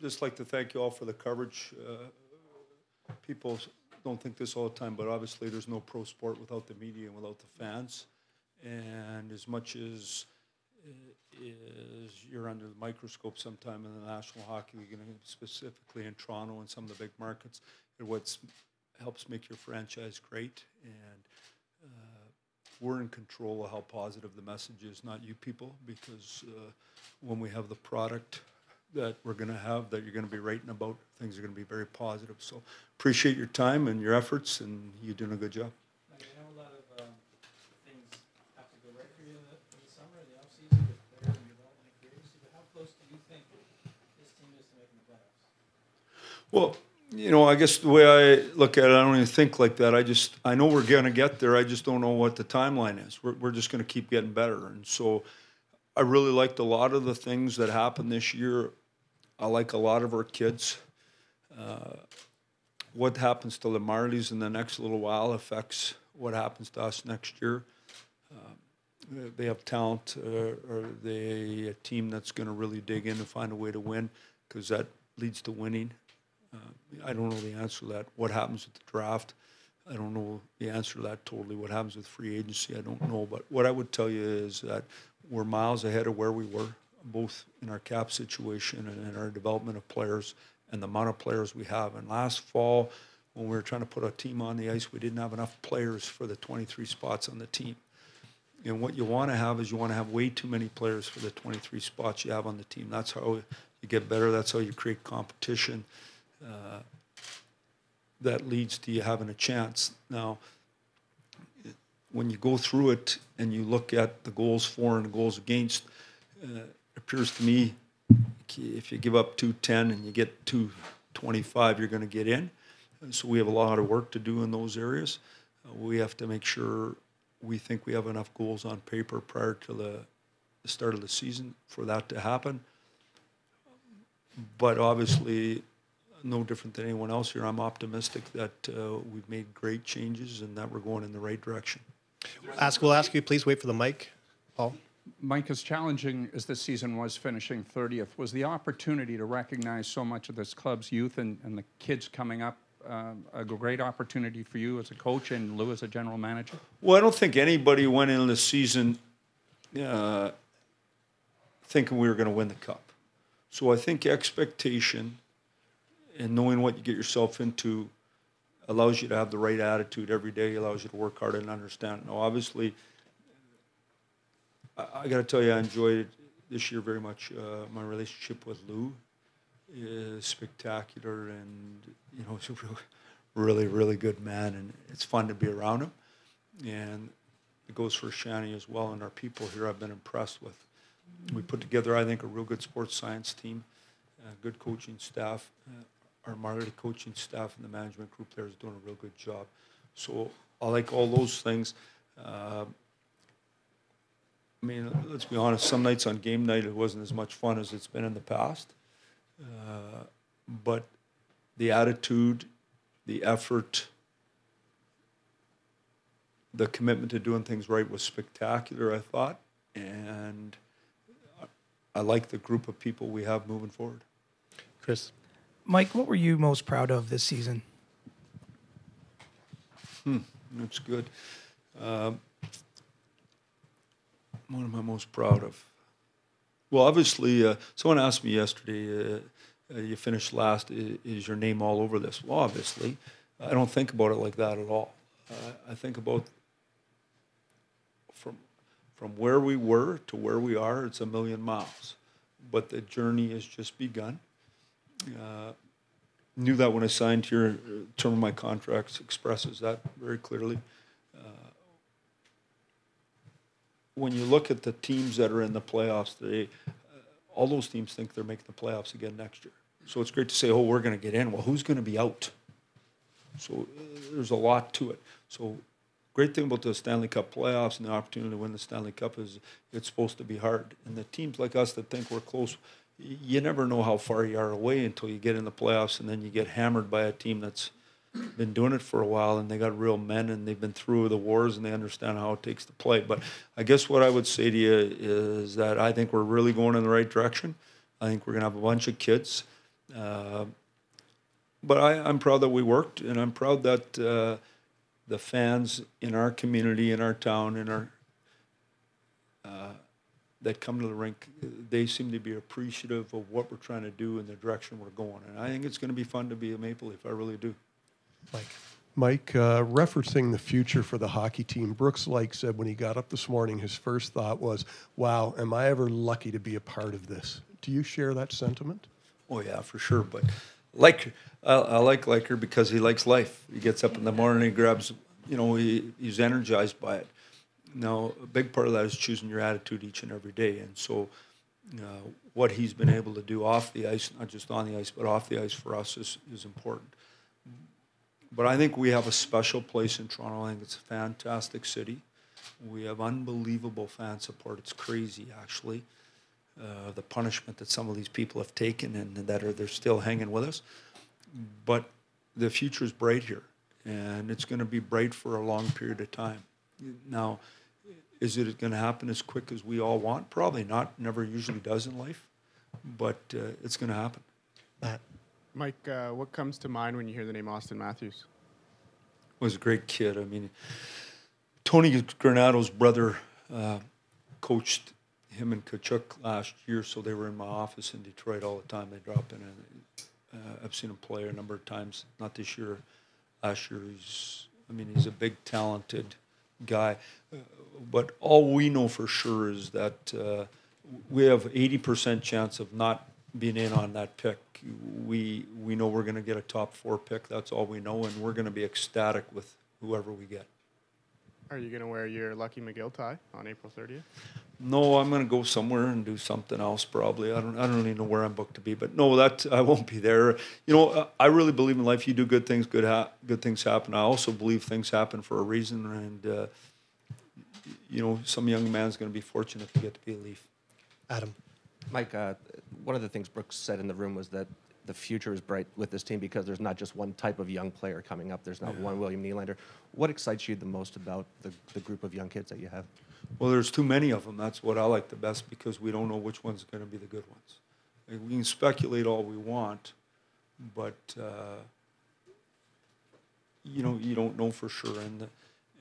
Just like to thank you all for the coverage. People don't think this all the time, but obviously there's no pro sport without the media and without the fans. And as much as you're under the microscope sometime in the National Hockey League, and specifically in Toronto and some of the big markets, what helps make your franchise great. And we're in control of how positive the message is, not you people, because when we have the product that we're going to have, that you're going to be writing about, things are going to be very positive. So appreciate your time and your efforts, and you're doing a good job. I know a lot of things have to go right for you in the summer, the offseason, with player and development and free agency, but how close do you think this team is to making the playoffs? Well, you know, I guess the way I look at it, I don't even think like that. I know we're going to get there. I just don't know what the timeline is. We're just going to keep getting better. And so I really liked a lot of the things that happened this year. I like a lot of our kids. What happens to the Marlies in the next little while affects what happens to us next year. They have talent. Are they a team that's going to really dig in and find a way to win? Because that leads to winning. I don't know the answer to that. What happens with the draft? I don't know the answer to that totally. What happens with free agency? I don't know. But what I would tell you is that we're miles ahead of where we were, both in our cap situation and in our development of players and the amount of players we have. And last fall, when we were trying to put a team on the ice, we didn't have enough players for the 23 spots on the team. And what you want to have is you want to have way too many players for the 23 spots you have on the team. That's how you get better. That's how you create competition. That leads to you having a chance. Now, when you go through it and you look at the goals for and the goals against, it appears to me if you give up 210 and you get 225, you're going to get in. And so we have a lot of work to do in those areas. We have to make sure we think we have enough goals on paper prior to the start of the season for that to happen. But obviously, no different than anyone else here, I'm optimistic that we've made great changes and that we're going in the right direction. We'll ask you, please wait for the mic, Paul. Mike, as challenging as this season was, finishing 30th, was the opportunity to recognize so much of this club's youth and the kids coming up a great opportunity for you as a coach and Lou as a general manager? Well, I don't think anybody went into the season thinking we were going to win the cup. So I think expectation and knowing what you get yourself into allows you to have the right attitude every day, allows you to work hard and understand. Now, obviously, I got to tell you, I enjoyed this year very much. My relationship with Lou is spectacular, and you know, he's a really, really good man, and it's fun to be around him. And it goes for Shani as well, and our people here I've been impressed with. We put together, I think, a real good sports science team, good coaching staff. Our Marley coaching staff and the management group there is doing a real good job. So I like all those things. I mean, let's be honest, some nights on game night it wasn't as much fun as it's been in the past. But the attitude, the effort, the commitment to doing things right was spectacular, I thought. And I like the group of people we have moving forward. Chris. Mike, what were you most proud of this season? That's good. What am I most proud of? Well, obviously, someone asked me yesterday, you finished last, is your name all over this? Well, obviously, I don't think about it like that at all. I think about from where we were to where we are, it's 1,000,000 miles. But the journey has just begun. Knew that when I signed here, term of my contract expresses that very clearly. When you look at the teams that are in the playoffs today, all those teams think they're making the playoffs again next year. So it's great to say, oh, we're going to get in. Well, who's going to be out? So there's a lot to it. So great thing about the Stanley Cup playoffs and the opportunity to win the Stanley Cup is it's supposed to be hard. And the teams like us that think we're close, you never know how far you are away until you get in the playoffs, and then you get hammered by a team that's been doing it for a while, and they got real men, and they've been through the wars, and they understand how it takes to play. But I guess what I would say to you is that I think we're really going in the right direction. I think we're going to have a bunch of kids. But I'm proud that we worked, and I'm proud that the fans in our community, in our town, in our that come to the rink, they seem to be appreciative of what we're trying to do and the direction we're going. And I think it's going to be fun to be a Maple Leaf. I really do. Mike, referencing the future for the hockey team, Brooks Lake said when he got up this morning, his first thought was, wow, am I ever lucky to be a part of this? Do you share that sentiment? Oh, yeah, for sure. But I like Liker because he likes life. He gets up in the morning, he grabs, he's energized by it. Now, a big part of that is choosing your attitude each and every day. And so what he's been able to do off the ice, not just on the ice, but off the ice for us is important. But I think we have a special place in Toronto. I think it's a fantastic city. We have unbelievable fan support. It's crazy, actually, the punishment that some of these people have taken and they're still hanging with us. But the future is bright here, and it's going to be bright for a long period of time. Now, is it going to happen as quick as we all want? Probably not. Never usually does in life, but it's going to happen. Matt. Mike, what comes to mind when you hear the name Austin Matthews? Was a great kid. I mean, Tony Granado's brother coached him and Kachuk last year, so they were in my office in Detroit all the time. They drop in, and I've seen him play a number of times. Not this year, last year. He's a big, talented guy. But all we know for sure is that we have 80% chance of not being in on that pick. We know we're going to get a top 4 pick. That's all we know, and we're going to be ecstatic with whoever we get. Are you going to wear your Lucky McGill tie on April 30th? No, I'm going to go somewhere and do something else probably. I don't really know where I'm booked to be, but no, that I won't be there. I really believe in life. You do good things, good things happen. I also believe things happen for a reason, and some young man's going to be fortunate to get to be a Leaf. Adam. Mike, one of the things Brooks said in the room was that the future is bright with this team because there's not just one type of young player coming up. There's not one William Nylander. What excites you the most about the group of young kids that you have? Well, there's too many of them. That's what I like the best because we don't know which one's going to be the good ones. Like, we can speculate all we want, but you don't know for sure.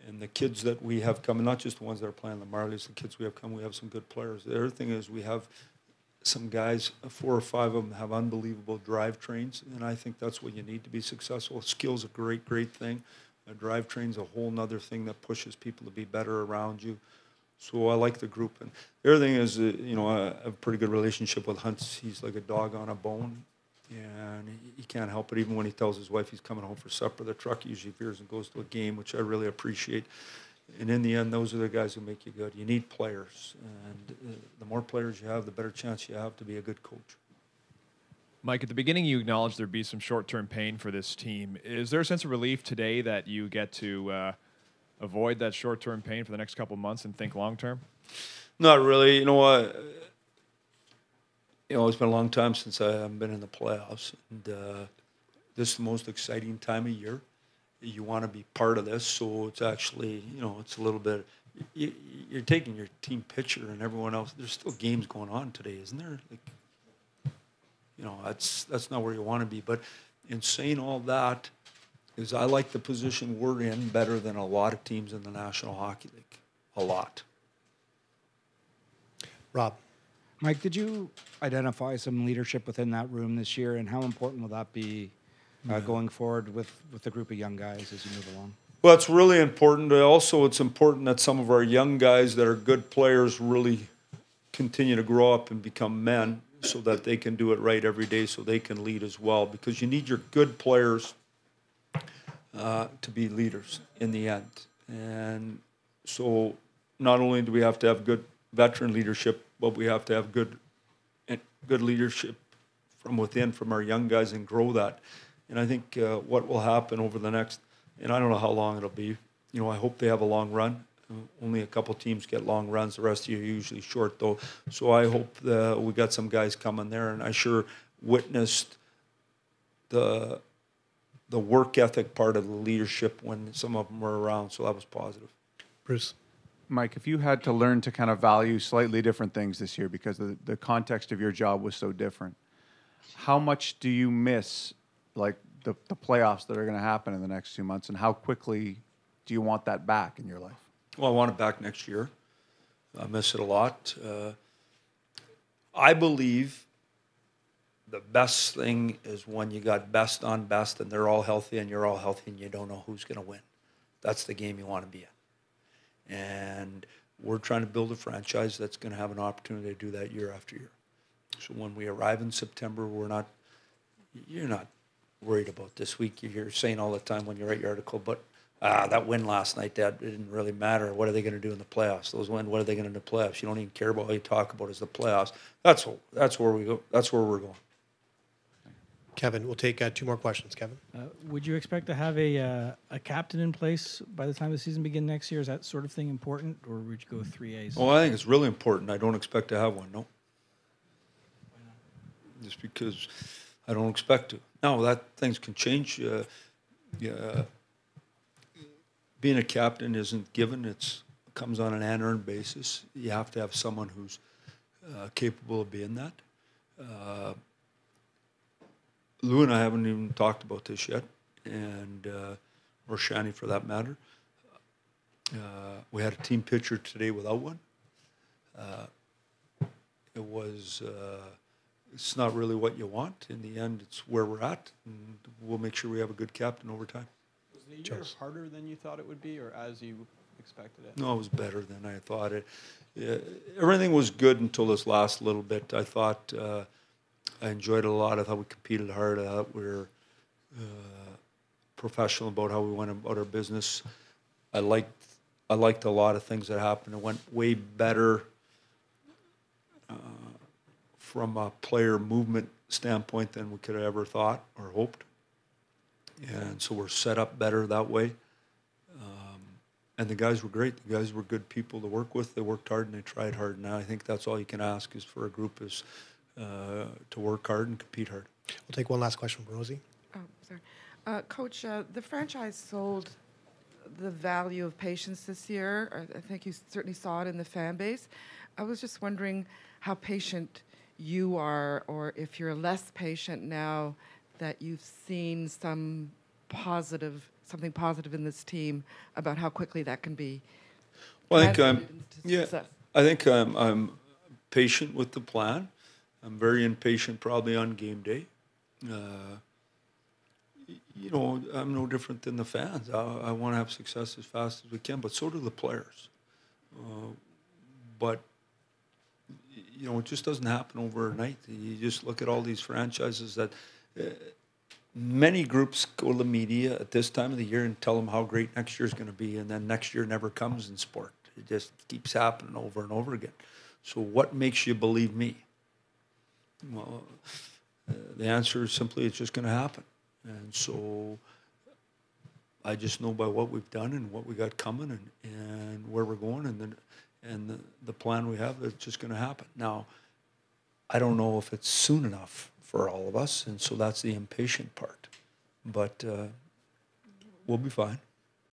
And the kids that we have coming, not just the ones that are playing the Marlies, the kids we have coming, we have some good players. The other thing is we have some guys, 4 or 5 of them have unbelievable drive trains, and I think that's what you need to be successful. Skill's a great thing. A drive train's a whole nother thing that pushes people to be better around you. So I like the group. And the other thing is, I have a pretty good relationship with Hunt. He's like a dog on a bone, and he can't help it. Even when he tells his wife he's coming home for supper, the truck usually veers and goes to a game, which I really appreciate. And in the end, those are the guys who make you good. You need players, and the more players you have, the better chance you have to be a good coach. Mike, at the beginning, you acknowledged there'd be some short-term pain for this team. Is there a sense of relief today that you get to avoid that short-term pain for the next couple of months and think long-term? Not really. You know what? It's been a long time since I haven't been in the playoffs, and this is the most exciting time of year. You want to be part of this, so it's actually, it's a little bit. You're taking your team pitcher and everyone else. There's still games going on today, isn't there? That's not where you want to be. But in saying all that, is I like the position we're in better than a lot of teams in the National Hockey League. A lot. Rob. Mike, did you identify some leadership within that room this year, and how important will that be going forward with the group of young guys as you move along? Well, it's really important. Also, it's important that some of our young guys that are good players really continue to grow up and become men so that they can do it right every day so they can lead as well. Because you need your good players to be leaders in the end. And so not only do we have to have good veteran leadership, but we have to have good leadership from within, from our young guys, and grow that. And I think what will happen over the next, and I don't know how long it'll be, I hope they have a long run. Only a couple teams get long runs. The rest of you are usually short, though. So I hope we got some guys coming there, and I sure witnessed the work ethic part of the leadership when some of them were around, so that was positive. Bruce. Mike, if you had to learn to kind of value slightly different things this year because the context of your job was so different, how much do you miss, like, the playoffs that are going to happen in the next 2 months, and how quickly do you want that back in your life? Well, I want it back next year. I miss it a lot. I believe the best thing is when you got best on best and they're all healthy and you're all healthy and you don't know who's going to win. That's the game you want to be in. And we're trying to build a franchise that's going to have an opportunity to do that year after year. So when we arrive in September, you're not worried about this week. You're saying all the time when you write your article, but that win last night, that didn't really matter. What are they going to do in the playoffs? Those win, what are they going to do in the playoffs? You don't even care about what you talk about is the playoffs. That's where we go. That's where we're going. Kevin, we'll take 2 more questions. Kevin? Would you expect to have a captain in place by the time the season begins next year? Is that sort of thing important, or would you go with 3As? Well, I think it's really important. I don't expect to have one, no. Just because I don't expect to. Now, that things can change. Being a captain isn't given. It comes on an unearned basis. You have to have someone who's capable of being that. Lou and I haven't even talked about this yet, and or Shani for that matter. We had a team pitcher today without one. It's not really what you want. In the end, it's where we're at, and we'll make sure we have a good captain over time. Was the year harder than you thought it would be, or as you expected it? No, it was better than I thought. Everything was good until this last little bit. I thought I enjoyed it a lot. I thought we competed hard. I thought we were professional about how we went about our business. I liked a lot of things that happened. It went way better from a player movement standpoint than we could have ever thought or hoped. And so we're set up better that way. And the guys were great. The guys were good people to work with. They worked hard and they tried hard. And I think that's all you can ask is for a group is to work hard and compete hard. We'll take one last question from Rosie. Oh, sorry. Coach, the franchise sold the value of patience this year. I think you certainly saw it in the fan base. I was just wondering how patient you are, or if you're less patient now that you've seen something positive in this team, about how quickly that can be. Well, I think I'm patient with the plan. I'm very impatient probably on game day. I'm no different than the fans. I want to have success as fast as we can, but so do the players. But it just doesn't happen overnight. You just look at all these franchises that many groups go to the media at this time of the year and tell them how great next year is going to be, and then next year never comes in sport. It just keeps happening over and over again. So what makes you believe me? Well, the answer is simply it's just going to happen. And so I just know by what we've done and what we got coming and where we're going and the plan we have, it's just going to happen. Now, I don't know if it's soon enough for all of us, and so that's the impatient part. But we'll be fine.